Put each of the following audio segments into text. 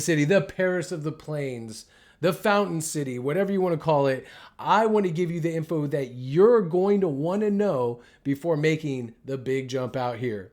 City, the Paris of the Plains, the Fountain City, whatever you want to call it. I want to give you the info that you're going to want to know before making the big jump out here.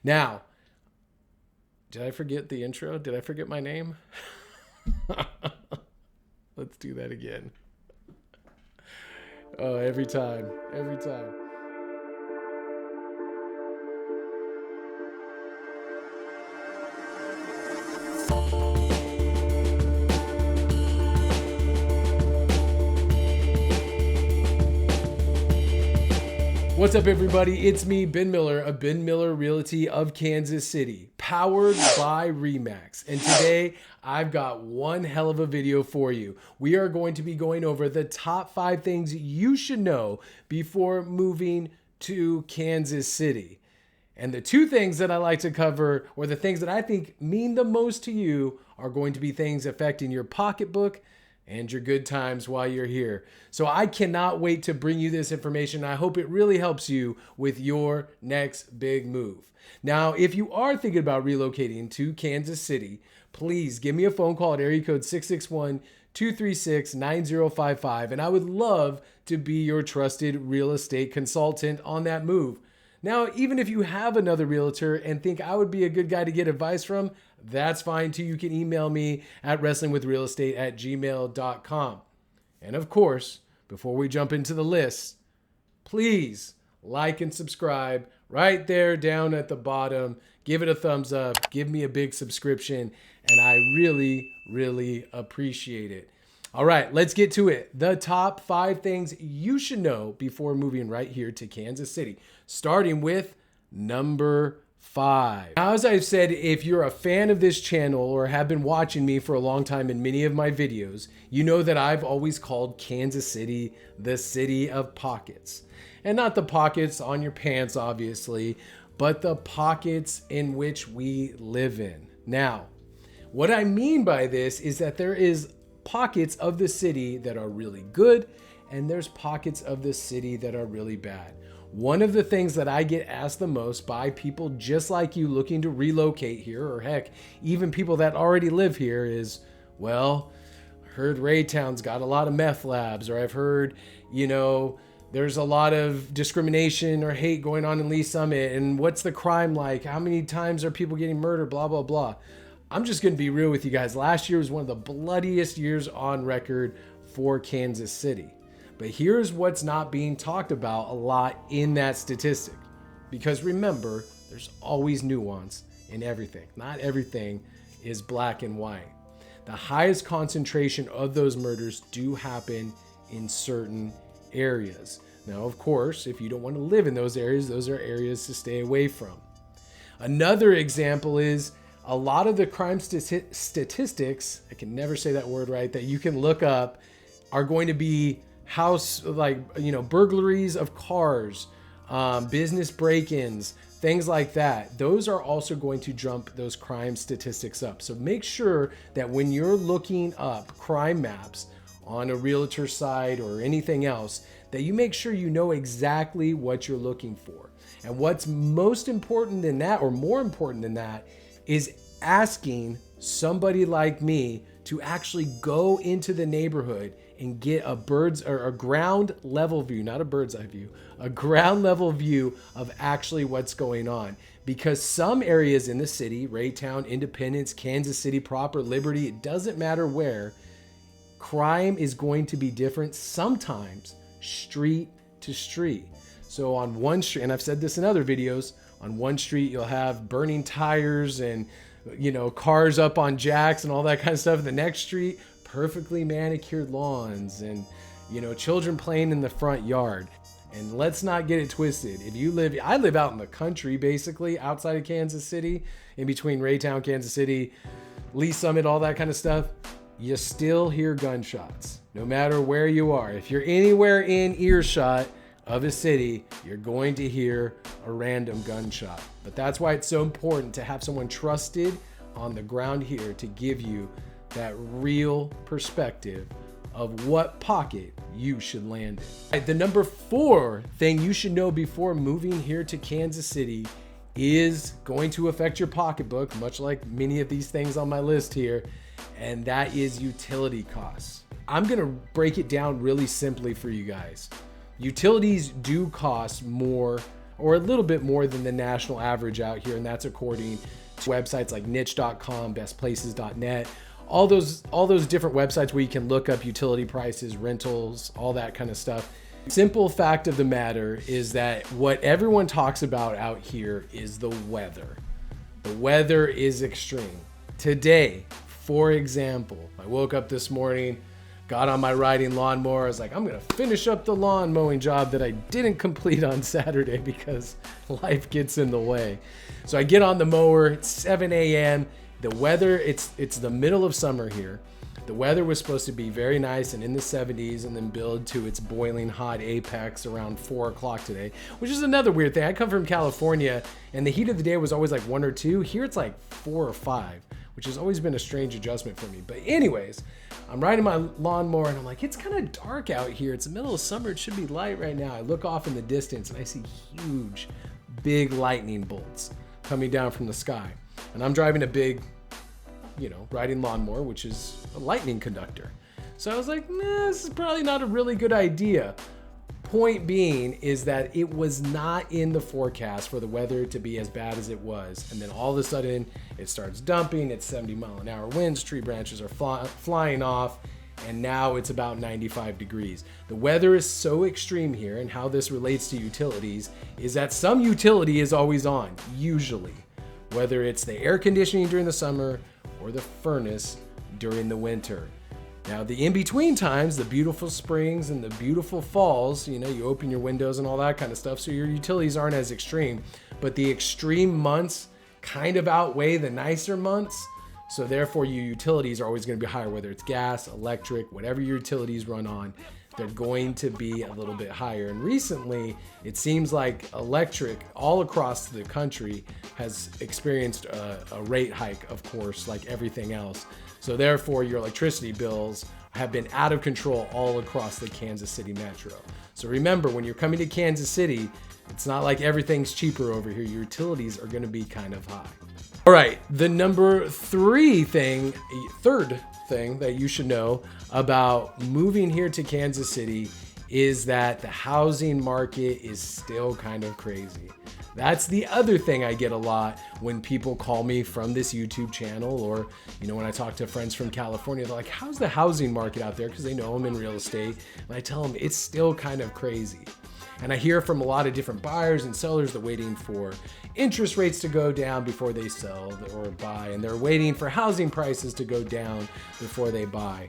Now, did I forget the intro? Did I forget my name? Let's do that again. Oh, every time. What's up, everybody? It's me, Ben Miller of Ben Miller Realty of Kansas City, powered by RE/MAX. And today I've got one hell of a video for you. We are going to be going over the top 5 things you should know before moving to Kansas City. And the 2 things that I like to cover, or the things that I think mean the most to you, are going to be things affecting your pocketbook and your good times while you're here. So I cannot wait to bring you this information. I hope it really helps you with your next big move. Now, if you are thinking about relocating to Kansas City, please give me a phone call at area code 661-236-9055, and I would love to be your trusted real estate consultant on that move. Now, even if you have another realtor and think I would be a good guy to get advice from, that's fine too. You can email me at wrestlingwithrealestate@gmail.com. And of course, before we jump into the list, please like and subscribe right there down at the bottom. Give it a thumbs up. Give me a big subscription. And I really, really appreciate it. All right, let's get to it. The top 5 things you should know before moving right here to Kansas City, starting with number 5. Now, as I've said, if you're a fan of this channel or have been watching me for a long time in many of my videos, you know that I've always called Kansas City the city of pockets. And not the pockets on your pants, obviously, but the pockets in which we live in. Now, what I mean by this is that there is pockets of the city that are really good, and there's pockets of the city that are really bad. One of the things that I get asked the most by people just like you looking to relocate here, or heck, even people that already live here, is, well, I heard Raytown's got a lot of meth labs, or I've heard, there's a lot of discrimination or hate going on in Lee Summit, and what's the crime like? How many times are people getting murdered? Blah, blah, blah. I'm just going to be real with you guys. Last year was one of the bloodiest years on record for Kansas City. But here's what's not being talked about a lot in that statistic. Because remember, there's always nuance in everything. Not everything is black and white. The highest concentration of those murders do happen in certain areas. Now, of course, if you don't want to live in those are areas to stay away from. Another example is a lot of the crime statistics, I can never say that word right, that you can look up are going to be burglaries of cars, business break-ins, things like that. Those are also going to jump those crime statistics up. So make sure that when you're looking up crime maps on a realtor site or anything else, that you make sure you know exactly what you're looking for. And what's most important than that, or more important than that, is asking somebody like me to actually go into the neighborhood and get a ground level view, not a bird's eye view, a ground level view of actually what's going on. Because some areas in the city, Raytown, Independence, Kansas City proper, Liberty, it doesn't matter where, crime is going to be different sometimes street to street. So on one street, and I've said this in other videos, on one street you'll have burning tires and cars up on jacks and all that kind of stuff. The next street, perfectly manicured lawns and children playing in the front yard. And let's not get it twisted. I live out in the country, basically outside of Kansas City, in between Raytown, Kansas City, Lee Summit, all that kind of stuff. You still hear gunshots no matter where you are. If you're anywhere in earshot of a city, you're going to hear a random gunshot. But that's why it's so important to have someone trusted on the ground here to give you that real perspective of what pocket you should land in. The number 4 thing you should know before moving here to Kansas City is going to affect your pocketbook, much like many of these things on my list here, and that is utility costs. I'm gonna break it down really simply for you guys. Utilities do cost more, or a little bit more than the national average out here, and that's according to websites like niche.com, bestplaces.net, all those different websites where you can look up utility prices, rentals, all that kind of stuff. Simple fact of the matter is that what everyone talks about out here is the weather. The weather is extreme. Today, for example, I woke up this morning, got on my riding lawnmower. I was like, I'm gonna finish up the lawn mowing job that I didn't complete on Saturday because life gets in the way. So I get on the mower, it's 7 a.m. The weather, it's the middle of summer here. The weather was supposed to be very nice and in the 70s and then build to its boiling hot apex around 4 o'clock today, which is another weird thing. I come from California and the heat of the day was always like 1 or 2. Here it's like 4 or 5, which has always been a strange adjustment for me. But anyways, I'm riding my lawnmower and I'm like, it's kind of dark out here. It's the middle of summer. It should be light right now. I look off in the distance and I see huge, big lightning bolts coming down from the sky. And I'm driving a big, riding lawnmower, which is a lightning conductor. So I was like, nah, this is probably not a really good idea. Point being is that it was not in the forecast for the weather to be as bad as it was. And then all of a sudden it starts dumping, it's 70-mile-an-hour winds, tree branches are flying off, and now it's about 95 degrees. The weather is so extreme here, and how this relates to utilities is that some utility is always on, usually. Whether it's the air conditioning during the summer or the furnace during the winter. Now, the in-between times, the beautiful springs and the beautiful falls, you open your windows and all that kind of stuff, so your utilities aren't as extreme. But the extreme months kind of outweigh the nicer months, so therefore your utilities are always going to be higher, whether it's gas, electric, whatever your utilities run on, they're going to be a little bit higher. And recently, it seems like electric all across the country has experienced a rate hike, of course, like everything else. So therefore, your electricity bills have been out of control all across the Kansas City metro. So remember, when you're coming to Kansas City, it's not like everything's cheaper over here. Your utilities are going to be kind of high. All right, the third thing that you should know about moving here to Kansas City is that the housing market is still kind of crazy. That's the other thing I get a lot when people call me from this YouTube channel, or when I talk to friends from California, they're like, how's the housing market out there? Because they know I'm in real estate. And I tell them it's still kind of crazy. And I hear from a lot of different buyers and sellers, they're waiting for interest rates to go down before they sell or buy, and they're waiting for housing prices to go down before they buy.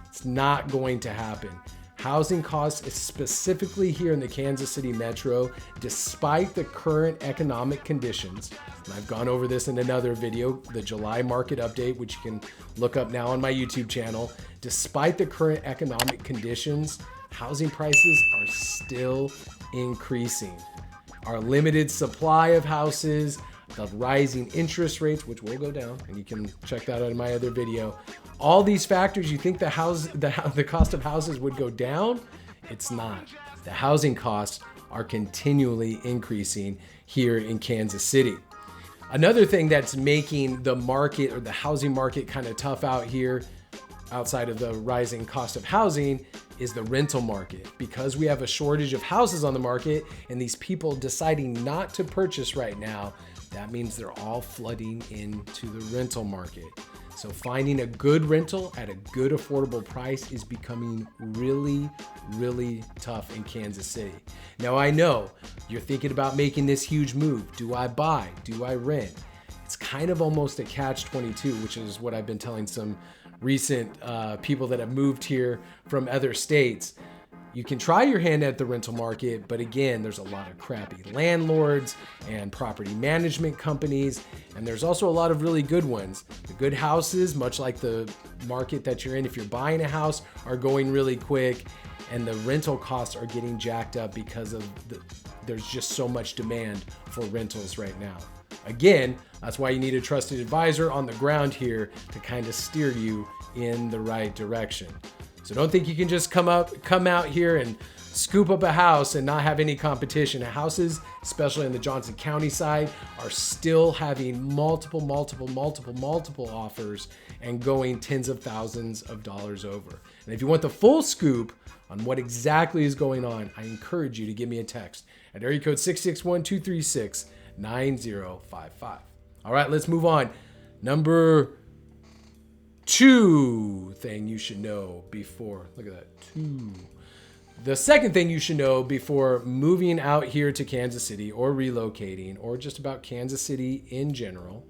It's not going to happen. Housing costs, specifically here in the Kansas City metro, despite the current economic conditions, and I've gone over this in another video, the July market update, which you can look up now on my YouTube channel. Despite the current economic conditions, housing prices are still increasing. Our limited supply of houses, the rising interest rates, which will go down, and you can check that out in my other video. All these factors, you think the cost of houses would go down? It's not. The housing costs are continually increasing here in Kansas City. Another thing that's making the market, or the housing market, kind of tough out here, outside of the rising cost of housing, is the rental market. Because we have a shortage of houses on the market and these people deciding not to purchase right now, that means they're all flooding into the rental market. So finding a good rental at a good affordable price is becoming really, really tough in Kansas City. Now I know you're thinking about making this huge move. Do I buy? Do I rent? It's kind of almost a catch-22, which is what I've been telling some recent people that have moved here from other states. You can try your hand at the rental market, but again, there's a lot of crappy landlords and property management companies, and there's also a lot of really good ones. The good houses, much like the market that you're in, if you're buying a house, are going really quick, and the rental costs are getting jacked up because of there's just so much demand for rentals right now. Again, that's why you need a trusted advisor on the ground here to kind of steer you in the right direction. So don't think you can just come out here and scoop up a house and not have any competition. Houses, especially on the Johnson County side, are still having multiple offers and going tens of thousands of dollars over. And if you want the full scoop on what exactly is going on, I encourage you to give me a text at area code 661-236-9055. All right, let's move on. Number 2 thing you should know before, look at that, 2. The second thing you should know before moving out here to Kansas City or relocating or just about Kansas City in general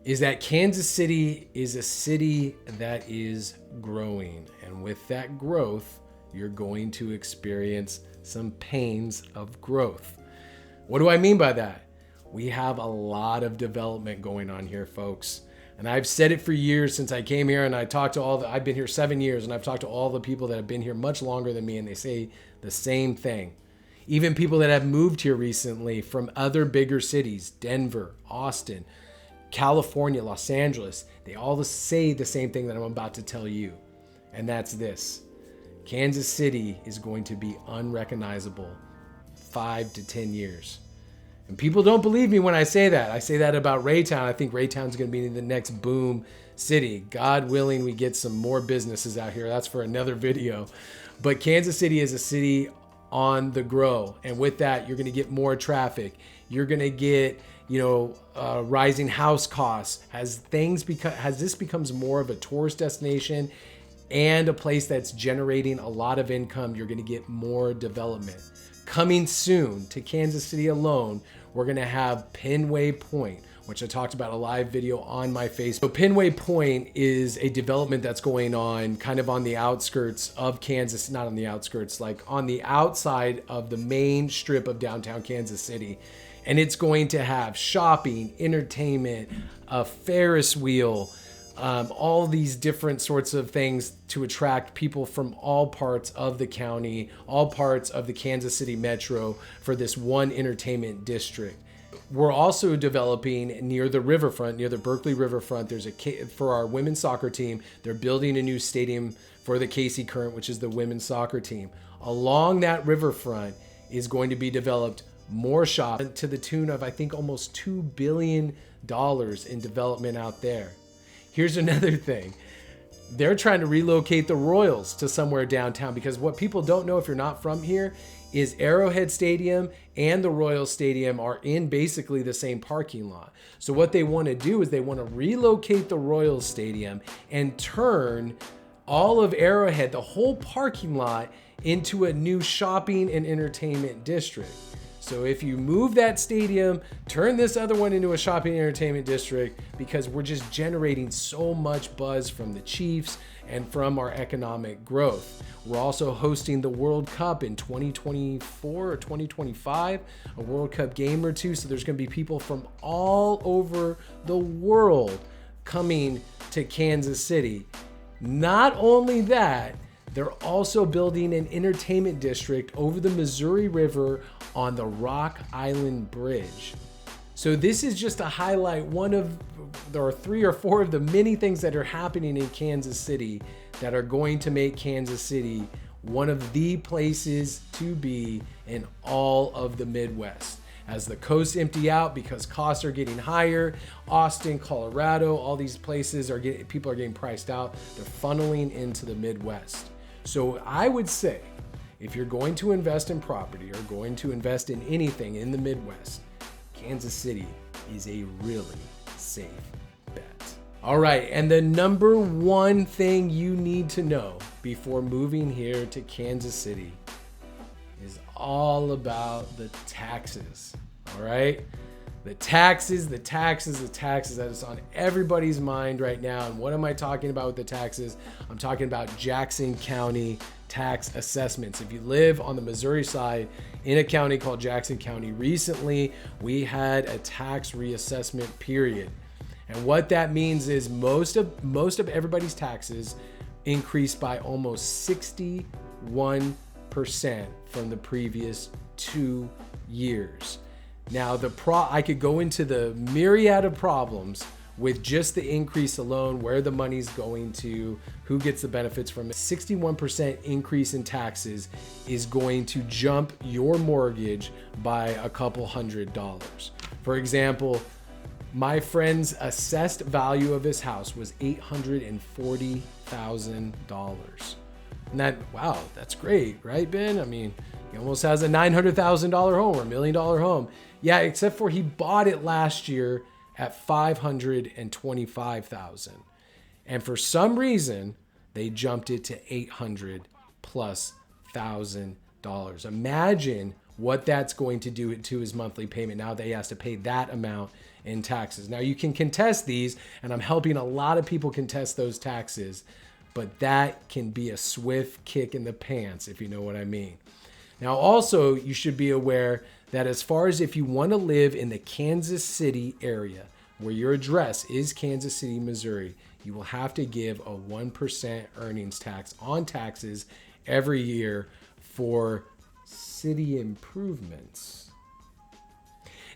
is that Kansas City is a city that is growing. And with that growth, you're going to experience some pains of growth. What do I mean by that? We have a lot of development going on here, folks. And I've said it for years since I came here, and I've been here 7 years, and I've talked to all the people that have been here much longer than me, and they say the same thing. Even people that have moved here recently from other bigger cities, Denver, Austin, California, Los Angeles, they all say the same thing that I'm about to tell you. And that's this: Kansas City is going to be unrecognizable 5 to 10 years. And people don't believe me when I say that. I say that about Raytown. I think Raytown's going to be the next boom city. God willing, we get some more businesses out here. That's for another video. But Kansas City is a city on the grow. And with that, you're going to get more traffic. You're going to get, rising house costs. As this becomes more of a tourist destination and a place that's generating a lot of income, you're going to get more development. Coming soon to Kansas City alone, we're going to have Penway Point, which I talked about a live video on my Facebook. So Penway Point is a development that's going on kind of on the outskirts of Kansas, not on the outskirts, like on the outside of the main strip of downtown Kansas City. And it's going to have shopping, entertainment, a Ferris wheel, all these different sorts of things to attract people from all parts of the county, all parts of the Kansas City metro for this one entertainment district. We're also developing near the riverfront, near the Berkeley riverfront. For our women's soccer team, they're building a new stadium for the KC Current, which is the women's soccer team. Along that riverfront is going to be developed more shops to the tune of, I think, almost $2 billion in development out there. Here's another thing. They're trying to relocate the Royals to somewhere downtown, because what people don't know if you're not from here is Arrowhead Stadium and the Royals Stadium are in basically the same parking lot. So what they want to do is they want to relocate the Royals Stadium and turn all of Arrowhead, the whole parking lot, into a new shopping and entertainment district. So if you move that stadium, turn this other one into a shopping and entertainment district, because we're just generating so much buzz from the Chiefs and from our economic growth. We're also hosting the World Cup in 2024 or 2025, a World Cup game or two. So there's going to be people from all over the world coming to Kansas City. Not only that, they're also building an entertainment district over the Missouri River on the Rock Island Bridge. So this is just to highlight there are 3 or 4 of the many things that are happening in Kansas City that are going to make Kansas City one of the places to be in all of the Midwest. As the coasts empty out because costs are getting higher, Austin, Colorado, all these places people are getting priced out. They're funneling into the Midwest. So I would say, if you're going to invest in property or going to invest in anything in the Midwest, Kansas City is a really safe bet. All right, and the number one thing you need to know before moving here to Kansas City is all about the taxes. All right? The taxes. That is on everybody's mind right now. And what am I talking about with the taxes? I'm talking about Jackson County tax assessments. If you live on the Missouri side in a county called Jackson County, recently we had a tax reassessment period. And what that means is most of everybody's taxes increased by almost 61% from the previous 2 years. Now, I could go into the myriad of problems with just the increase alone, where the money's going to, who gets the benefits from it. 61% increase in taxes is going to jump your mortgage by a couple $100s. For example, my friend's assessed value of his house was $840,000. And that, wow, that's great, right, Ben? I mean, he almost has a $900,000 home or $1 million home. Yeah, except for he bought it last year at $525,000. And for some reason, they jumped it to $800,000+. Imagine what that's going to do to his monthly payment now that he has to pay that amount in taxes. Now you can contest these, and I'm helping a lot of people contest those taxes, but that can be a swift kick in the pants, if you know what I mean. Now also, you should be aware that as far as if you want to live in the Kansas City area, where your address is Kansas City, Missouri, you will have to give a 1% earnings tax on taxes every year for city improvements.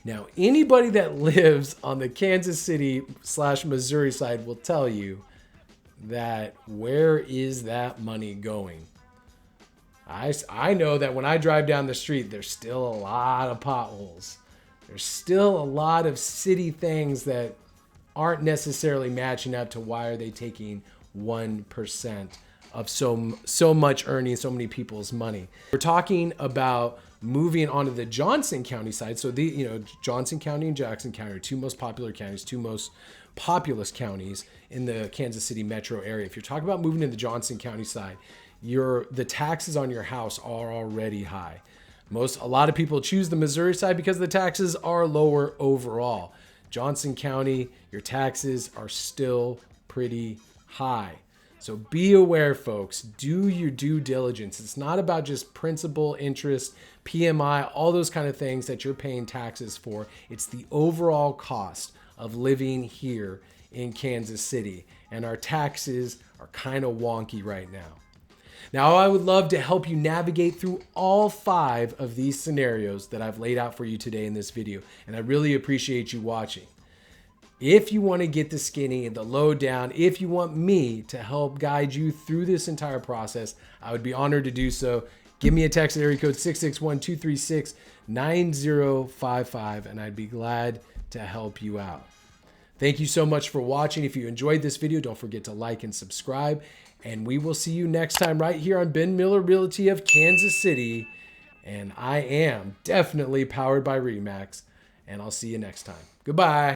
Now, anybody that lives on the Kansas City/Missouri side will tell you that where is that money going? I know that when I drive down the street, there's still a lot of potholes. There's still a lot of city things that aren't necessarily matching up to why are they taking 1% of so much earning so many people's money. We're talking about moving onto the Johnson County side. So Johnson County and Jackson County are two most popular counties, two most populous counties in the Kansas City metro area. If you're talking about moving to the Johnson County side, the taxes on your house are already high. A lot of people choose the Missouri side because the taxes are lower overall. Johnson County, your taxes are still pretty high. So be aware, folks. Do your due diligence. It's not about just principal, interest, PMI, all those kind of things that you're paying taxes for. It's the overall cost of living here in Kansas City. And our taxes are kind of wonky right now. Now, I would love to help you navigate through all 5 of these scenarios that I've laid out for you today in this video, and I really appreciate you watching. If you want to get the skinny and the lowdown, if you want me to help guide you through this entire process, I would be honored to do so. Give me a text at area code 661-236-9055, and I'd be glad to help you out. Thank you so much for watching. If you enjoyed this video, don't forget to like and subscribe. And we will see you next time right here on Ben Miller Realty of Kansas City. And I am definitely powered by RE/MAX. And I'll see you next time. Goodbye.